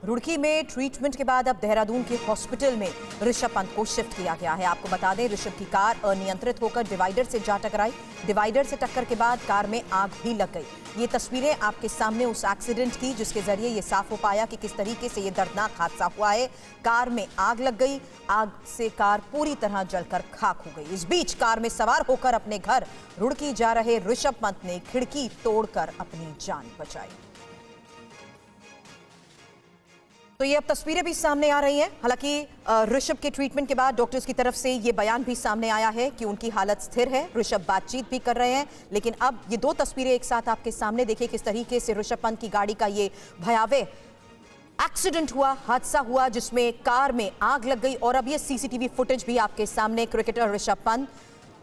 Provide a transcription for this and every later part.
रुड़की में ट्रीटमेंट के बाद अब देहरादून के हॉस्पिटल में ऋषभ पंत को शिफ्ट किया गया है। आपको बता दें, ऋषभ की कार अनियंत्रित होकर डिवाइडर से जा टकराई। डिवाइडर से टक्कर के बाद कार में आग भी लग गई। ये तस्वीरें आपके सामने उस एक्सीडेंट की, जिसके जरिए ये साफ हो पाया कि किस तरीके से ये दर्दनाक हादसा हुआ है। कार में आग लग गई। आग से कार पूरी तरह जलकर खाक हो गई। इस बीच कार में सवार होकर अपने घर रुड़की जा रहे ऋषभ पंत ने खिड़की तोड़कर अपनी जान बचाई। तो ये अब तस्वीरें भी सामने आ रही हैं। हालांकि ऋषभ के ट्रीटमेंट के बाद डॉक्टर्स की तरफ से ये बयान भी सामने आया है कि उनकी हालत स्थिर है। ऋषभ बातचीत भी कर रहे हैं। लेकिन अब ये दो तस्वीरें एक साथ आपके सामने देखिए, किस तरीके से ऋषभ पंत की गाड़ी का ये भयावह एक्सीडेंट हुआ, हादसा हुआ, जिसमें कार में आग लग गई। और अब ये सीसीटीवी फुटेज भी आपके सामने। क्रिकेटर ऋषभ पंत,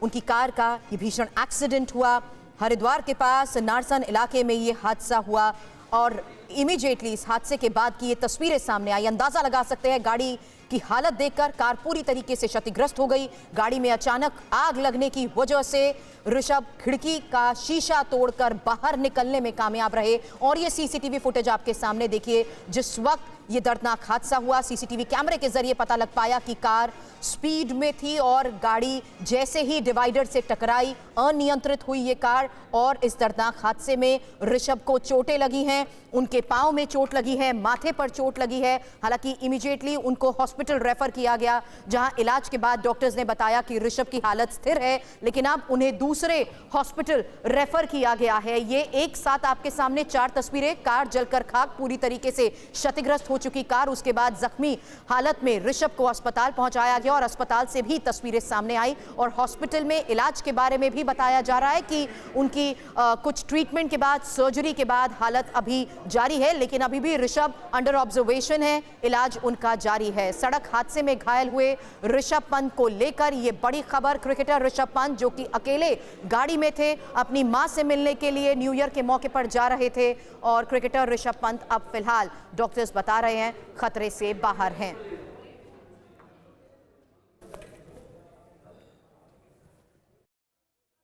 उनकी कार का ये भीषण एक्सीडेंट हुआ। हरिद्वार के पास नारसन इलाके में ये हादसा हुआ और इमीडिएटली इस हादसे के बाद की ये तस्वीरें सामने आई। अंदाजा लगा सकते हैं गाड़ी की हालत देखकर, कार पूरी तरीके से क्षतिग्रस्त हो गई। गाड़ी में अचानक आग लगने की वजह से ऋषभ खिड़की का शीशा तोड़कर बाहर निकलने में कामयाब रहे। और ये सीसीटीवी फुटेज आपके सामने देखिए। जिस वक्त ये दर्दनाक हादसा हुआ, सीसीटीवी कैमरे के जरिए पता लग पाया कि कार स्पीड में थी और गाड़ी जैसे ही डिवाइडर से टकराई, अनियंत्रित हुई ये कार। और इस दर्दनाक हादसे में ऋषभ को चोटें लगी हैं। उनके पांव में चोट लगी है, माथे पर चोट लगी है। हालांकि इमीडिएटली उनको हॉस्पिटल रेफर किया गया, जहां इलाज के बाद डॉक्टर्स ने बताया कि ऋषभ की हालत स्थिर है। लेकिन अब उन्हें दूसरे हॉस्पिटल रेफर किया गया है। ये एक साथ आपके सामने चार तस्वीरें। कार जलकर खाक, पूरी तरीके से क्षतिग्रस्त हो चुकी कार। उसके बाद जख्मी हालत में ऋषभ को अस्पताल पहुंचाया गया और अस्पताल से भी तस्वीरें सामने आई। और हॉस्पिटल में इलाज के बारे में भी बताया जा रहा है कि उनकी कुछ ट्रीटमेंट के बाद, सर्जरी के बाद हालत अभी जारी है। लेकिन अभी भी ऋषभ अंडर ऑब्जर्वेशन है, इलाज उनका जारी है। सड़क हादसे में घायल हुए ऋषभ पंत को लेकर ये बड़ी खबर। क्रिकेटर ऋषभ पंत, जो कि अकेले गाड़ी में थे, अपनी मां से मिलने के लिए न्यू ईयर के मौके पर जा रहे थे। और क्रिकेटर ऋषभ पंत अब फिलहाल डॉक्टर्स बता रहे हैं खतरे से बाहर हैं।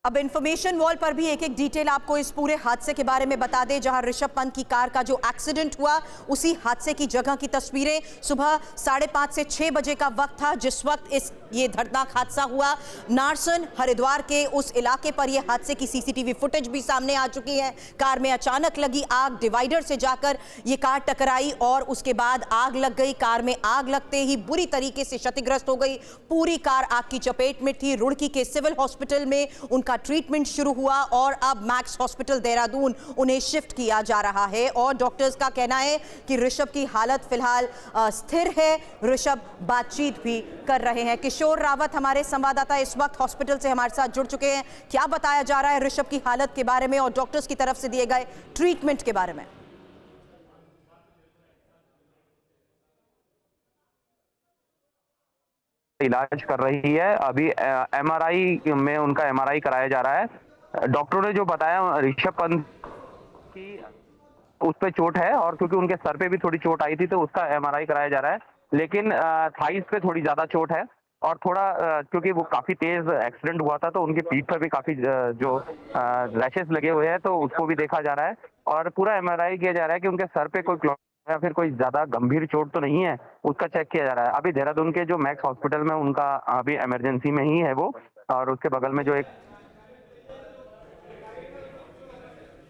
अब इंफॉर्मेशन वॉल पर भी एक एक डिटेल आपको इस पूरे हादसे के बारे में बता दें। जहां ऋषभ पंत की कार का जो एक्सीडेंट हुआ, उसी हादसे की जगह की तस्वीरें। सुबह 5:30 से 6 बजे का वक्त था जिस वक्त ये दर्दनाक हादसा हुआ। नारसन हरिद्वार के उस इलाके पर यह हादसे की सीसीटीवी फुटेज भी सामने आ चुकी है। कार में अचानक लगी आग, डिवाइडर से जाकर ये कार टकराई और उसके बाद आग लग गई। कार में आग लगते ही बुरी तरीके से क्षतिग्रस्त हो गई। पूरी कार आग की चपेट में थी। रुड़की के सिविल हॉस्पिटल में उनका ट्रीटमेंट शुरू हुआ और अब मैक्स हॉस्पिटल देहरादून उन्हें शिफ्ट किया जा रहा है। और डॉक्टर्स का कहना है कि ऋषभ की हालत फिलहाल स्थिर है। ऋषभ बातचीत भी कर रहे हैं। किशोर रावत हमारे संवाददाता इस वक्त हॉस्पिटल से हमारे साथ जुड़ चुके हैं। क्या बताया जा रहा है ऋषभ की हालत के बारे में और डॉक्टर्स की तरफ से दिए गए ट्रीटमेंट के बारे में? इलाज कर रही है। अभी एमआरआई में उनका एमआरआई कराया जा रहा है। डॉक्टरों ने जो बताया, ऋषभ पंत की उस पे चोट है और क्योंकि उनके सर पे भी थोड़ी चोट आई थी तो उसका एमआरआई कराया जा रहा है। लेकिन थाइस पे थोड़ी ज्यादा चोट है और थोड़ा क्योंकि वो काफी तेज एक्सीडेंट हुआ था तो उनकी पीठ पर भी काफी जो रैशेस लगे हुए हैं, तो उसको भी देखा जा रहा है। और पूरा एमआरआई किया जा रहा है कि उनके सर पे कोई या फिर कोई ज्यादा गंभीर चोट तो नहीं है, उसका चेक किया जा रहा है। अभी देहरादून के जो मैक्स हॉस्पिटल में उनका अभी इमरजेंसी में ही है वो, और उसके बगल में जो एक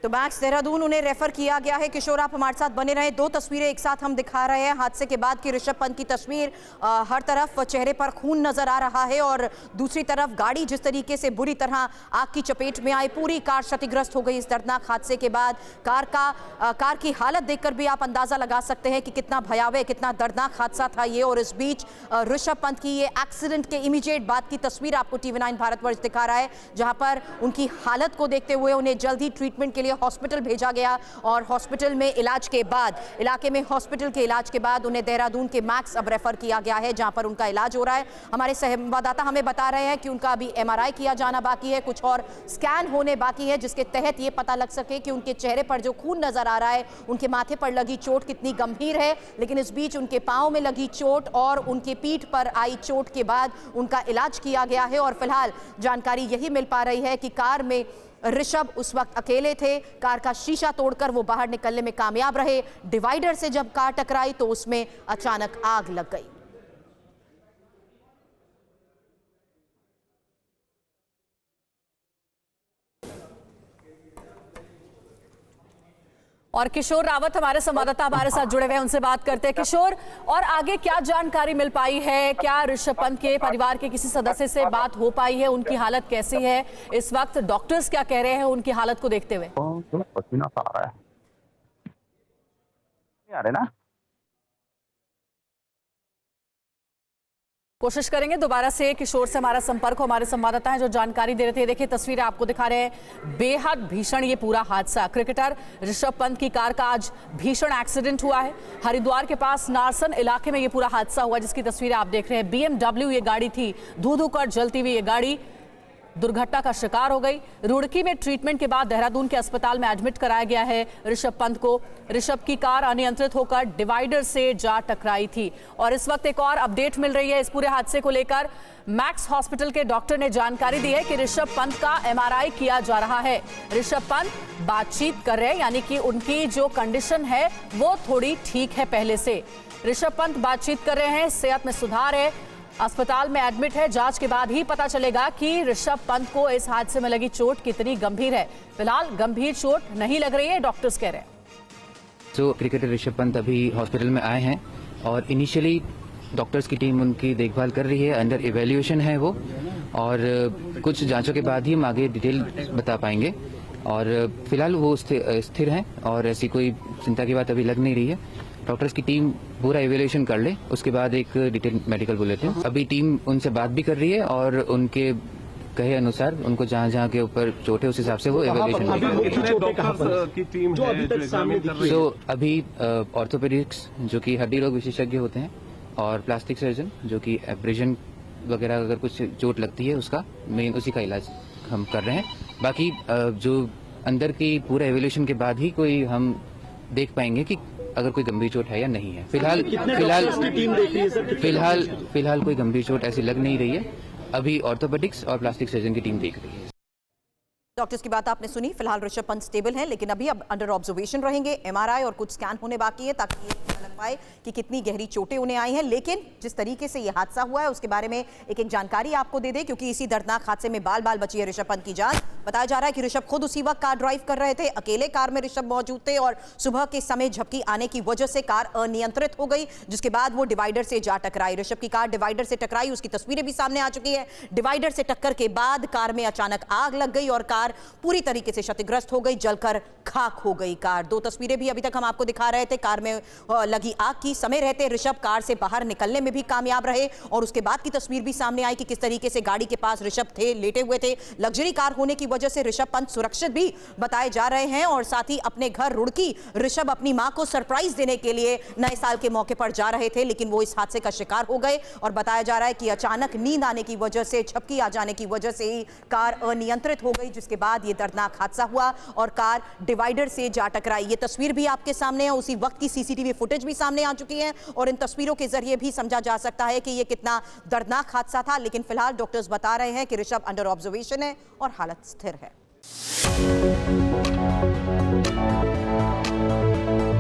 तो मैक्स देहरादून उन्हें रेफर किया गया है। किशोर, आप हमारे साथ बने रहे। दो तस्वीरें एक साथ हम दिखा रहे हैं। हादसे के बाद की ऋषभ पंत की तस्वीर, हर तरफ चेहरे पर खून नजर आ रहा है और दूसरी तरफ गाड़ी जिस तरीके से बुरी तरह आग की चपेट में आई, पूरी कार क्षतिग्रस्त हो गई इस दर्दनाक हादसे के बाद। कार की हालत देखकर भी आप अंदाजा लगा सकते हैं कि कितना भयावह, कितना दर्दनाक हादसा था ये। और इस बीच ऋषभ पंत की ये एक्सीडेंट के इमीडिएट बाद की तस्वीर आपको TV9 भारतवर्ष दिखा रहा है, जहां पर उनकी हालत को देखते हुए उन्हें जल्द ही ट्रीटमेंट के लिए हॉस्पिटल भेजा गया। और हॉस्पिटल में इलाज के बाद, इलाके में हॉस्पिटल के इलाज के बाद उन्हें देहरादून के मैक्स अब रेफर किया गया है, जहां पर उनका इलाज हो रहा है। हमारे संवाददाता हमें बता रहे हैं कि उनका अभी एमआरआई किया जाना बाकी है, कुछ और स्कैन होने बाकी है, जिसके तहत ये पता लग सके कि उनके चेहरे पर जो खून नजर आ रहा है, उनके माथे पर लगी चोट कितनी गंभीर है। लेकिन इस बीच उनके पांव में लगी चोट और उनके पीठ पर आई चोट के बाद उनका इलाज किया गया है। और फिलहाल जानकारी यही मिल पा रही है कि कार में ऋषभ उस वक्त अकेले थे। कार का शीशा तोड़कर वो बाहर निकलने में कामयाब रहे। डिवाइडर से जब कार टकराई तो उसमें अचानक आग लग गई। और किशोर रावत हमारे संवाददाता हमारे साथ जुड़े हुए हैं, उनसे बात करते हैं। किशोर, और आगे क्या जानकारी मिल पाई है? क्या ऋषभ पंत के परिवार के किसी सदस्य से बात हो पाई है? उनकी हालत कैसी है इस वक्त? डॉक्टर्स क्या कह रहे हैं उनकी हालत को देखते हुए? पसीना सा आ रहा है, नहीं आ रहे ना? कोशिश करेंगे दोबारा से किशोर से हमारा संपर्क हो। हमारे संवाददाता हैं जो जानकारी दे रहे थे। देखिए तस्वीरें आपको दिखा रहे हैं, बेहद भीषण ये पूरा हादसा। क्रिकेटर ऋषभ पंत की कार का आज भीषण एक्सीडेंट हुआ है। हरिद्वार के पास नारसन इलाके में ये पूरा हादसा हुआ जिसकी तस्वीरें आप देख रहे हैं। BMW ये गाड़ी थी, धू धू कर जलती हुई ये गाड़ी दुर्घटना का शिकार हो गई। रुड़की में ट्रीटमेंट के बाद देहरादून के अस्पताल में एडमिट कराया गया है ऋषभ पंत को। ऋषभ की कार अनियंत्रित होकर डिवाइडर से जा टकराई थी। और इस वक्त एक और अपडेट मिल रही है इस पूरे हादसे को लेकर। मैक्स हॉस्पिटल के डॉक्टर ने जानकारी दी है कि ऋषभ पंत का MRI किया जा रहा है। ऋषभ पंत बातचीत कर रहे हैं, यानी कि उनकी जो कंडीशन है वो थोड़ी ठीक है पहले से। ऋषभ पंत बातचीत कर रहे हैं, सेहत में सुधार है, अस्पताल में एडमिट है। जांच के बाद ही पता चलेगा कि ऋषभ पंत को इस हादसे में लगी चोट कितनी गंभीर है। फिलहाल गंभीर चोट नहीं लग रही है, डॉक्टर्स कह रहे हैं। जो क्रिकेटर ऋषभ पंत अभी हॉस्पिटल में आए हैं और इनिशियली डॉक्टर्स की टीम उनकी देखभाल कर रही है, अंडर इवैल्यूएशन है वो, और कुछ जांचों के बाद ही हम आगे डिटेल बता पाएंगे। और फिलहाल वो स्थिर हैं और ऐसी कोई चिंता की बात अभी लग नहीं रही है। डॉक्टर्स की टीम पूरा इवैल्यूएशन कर ले, उसके बाद एक डिटेल मेडिकल बुलेटिन। अभी टीम उनसे बात भी कर रही है और उनके कहे अनुसार उनको जहाँ के ऊपर चोट है उस हिसाब से वो इवैल्यूएशन करेंगे। तो अभी ऑर्थोपेडिक्स जो कि हड्डी रोग विशेषज्ञ होते हैं और प्लास्टिक सर्जन जो कि एब्रेजन वगैरह अगर कुछ चोट लगती है उसका मेन उसी का इलाज हम कर रहे हैं। बाकी जो अंदर की पूरा इवैल्यूएशन के बाद ही कोई हम देख पाएंगे कि अगर कोई गंभीर चोट है या नहीं है। फिलहाल कोई गंभीर चोट ऐसी लग नहीं रही है। अभी ऑर्थोपेडिक्स और प्लास्टिक सर्जन की टीम देख रही है। डॉक्टर्स की बात आपने सुनी। फिलहाल ऋषभ पंत स्टेबल हैं, लेकिन अभी अब अंडर ऑब्जर्वेशन रहेंगे। MRI और कुछ स्कैन होने बाकी है ताकि ये पता लग पाए कि कितनी गहरी चोटें उन्हें आई हैं। लेकिन जिस तरीके से ये हादसा हुआ है उसके बारे में एक जानकारी आपको दे दें, क्योंकि इसी दर्दनाक हादसे में बाल बाल बची है ऋषभ पंत की जान। बताया जा रहा है कि ऋषभ खुद उसी वक्त कार ड्राइव कर रहे थे, अकेले कार में ऋषभ मौजूद थे और सुबह के समय झपकी आने की वजह से कार अनियंत्रित हो गई, जिसके बाद वो डिवाइडर से जा टकराई। ऋषभ की कार डिवाइडर से टकराई, उसकी तस्वीरें भी सामने आ चुकी है। डिवाइडर से टक्कर के बाद कार में अचानक आग लग गई और कार पूरी तरीके से क्षतिग्रस्त हो गई, जलकर खाक हो गई कार। दो तस्वीरें भी अभी तक हम आपको दिखा रहे थे कार में लगी आग की। समय रहते ऋषभ कार से बाहर निकलने में भी कामयाब रहे और उसके बाद की तस्वीर भी सामने आई कि किस तरीके से गाड़ी के पास ऋषभ थे, लेटे हुए थे। लग्जरी कार होने की वजह से ऋषभ पंत सुरक्षित भी बताए जा रहे हैं और साथ ही अपने घर रुड़की ऋषभ अपनी मां को सरप्राइज देने के लिए नए साल के मौके पर जा रहे थे, लेकिन वो इस हादसे का शिकार हो गए। और बताया जा रहा है कि अचानक नींद आने की वजह से, झपकी आ जाने की वजह से ही कार अनियंत्रित हो गई, जिसके बाद ये दर्दनाक हादसा हुआ और कार डिवाइडर से जा टकराई। ये तस्वीर भी आपके सामने है, उसी वक्त की CCTV फुटेज भी सामने आ चुकी है और इन तस्वीरों के जरिए भी समझा जा सकता है कि ये कितना दर्दनाक हादसा था। लेकिन फिलहाल डॉक्टर्स बता रहे हैं कि ऋषभ अंडर ऑब्जर्वेशन है और हालत स्थिर है।